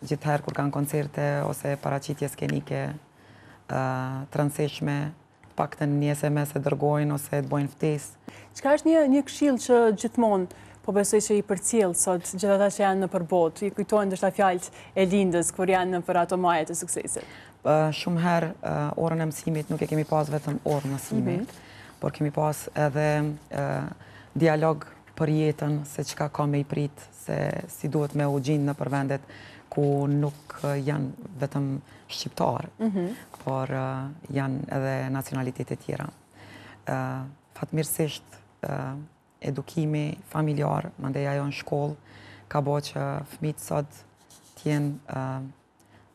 gjithherë kur kanë koncerte ose paraqitje skenike të rëndësishme, paktën një SMS e dërgojnë ose të bojnë ftesë. Çka është një këshill që gjithmonë po besoj që i përcjell sot gjithë ata që janë nëpër botë, i kujtojnë ndoshta fjalët e lindës kur janë nëpër ato maje të suksesit? Shumë herë orën e mësimit nuk e kemi pas vetëm orën e mësimit, por kemi pas edhe dialog për jetën, se çka ka me i prit, se si duhet me u gjindë në përvendet ku nuk janë vetëm shqiptarë, por janë edhe nacionalitetet tjera. Fatmirësisht, edukimi familjar, mandej ajo në shkollë, ka bo që fëmijët sot t'jenë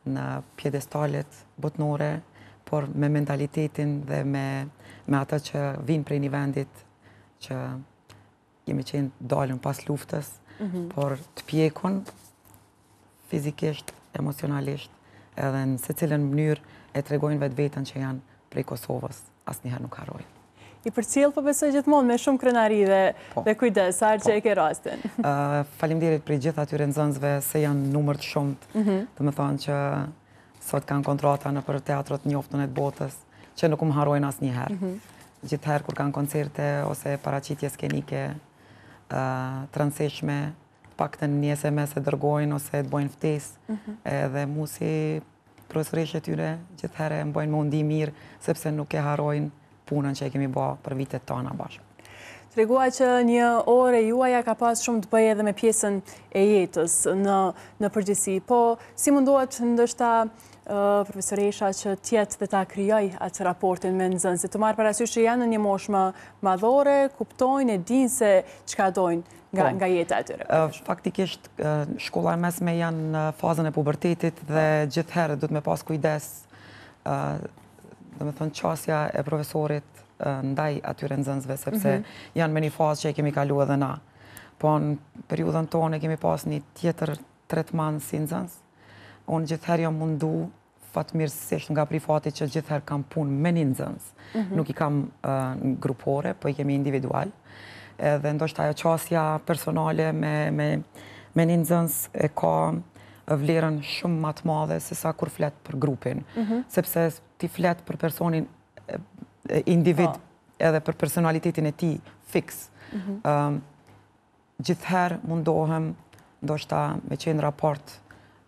në pjedestalet botnore, por me mentalitetin dhe me ata që vinë prej një vendit që jemi qenë dalën pas luftës, por të pjekun fizikisht, emocionalisht, edhe në secilën mënyrë e tregojnë vetë vetën që janë prej Kosovës, asnjëherë nuk harrojnë. I përcjell po besoj gjithmonë me shumë krenari dhe kujdes, sa herë që e ke rastin. Faleminderit për gjithë atyre nxënësve se janë numër të shumt, domethënë që sot kanë kontrata nëpër teatrot të njoftën e të botës, që nuk më harrojnë asnjëherë. Gjithherë kur kanë koncerte ose paraqitje skenike të rëndësishme, paktën një SMS e dërgojnë ose të bojnë ftesë, edhe mu si profesoreshe tyre gjithherë më bojnë me undi mirë, sepse nuk e harrojnë punën që e kemi bërë për vitet tona bashkë. Tregua që një orë e juaja ka pas shumë të bëjë edhe me pjesën e jetës në përgjithësi, po si mundohet ndoshta profesoresha që tjetë dhe ta krijoj atë raportin me nxënësit, të marrë parasysh që janë në një moshë më madhore, kuptojnë e dinë se çka dojnë nga jeta e tyre. Faktikisht, shkolla e mesme janë në fazën e pubertetit dhe gjithherë duhet me pas kujdes, domethënë qasja e profesorit ndaj atyre nxënësve, sepse janë me një fazë që e kemi kalu edhe na. Po në periudhën tonë e kemi pas një tjetër tretman si nxënës. Unë gjithherë jam mundu, fatmirësisht nga prifati që gjithherë kam punë me një nxënës. Nuk i kam grupore, po i kemi individual. Edhe ndoshta ajo qasja personale me një nxënës e ka vlerën shumë më të madhe se sa kur flet për grupin. Sepse ti flet për personin individ edhe për personalitetin e ti fix. Gjithherë mundohem ndoshta me qenë raport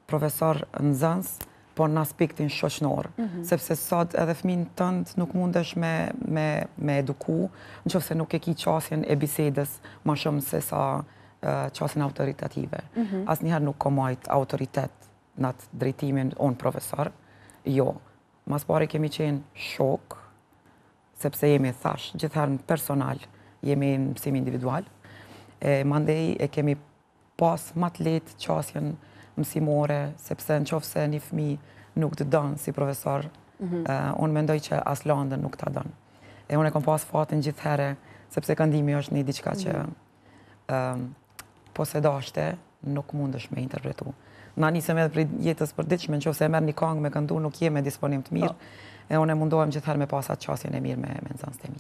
profesor nxënës, por në aspektin shoqnor, sepse sot edhe fëmin tënd nuk mundesh me eduku, nëse nuk e ki qasjen e bisedës më shumë se sa qasjen autoritative. Asnjëherë nuk ka majt autoritet në atë drejtimin unë profesor, jo. Mas pari kemi qenë shok, sepse jemi thash, gjithherë në personal, jemi në mësim individual, mandej e kemi pas më të lehtë qasjen mësimore, sepse në qoftë se një fëmijë nuk të dënë si profesor, unë mendoj që as landën nuk të dënë. E unë e kom pas fatin gjithherë, sepse këndimi është një diçka që po se dashte, nuk mundesh me interpretu. Na nisem edhe për jetës përditshme, në qoftë se e merr një këngë me këndu, nuk je me disponim të mirë, e unë e mundohem gjithherë me pas atë qasjen e mirë me nxënësit e mi.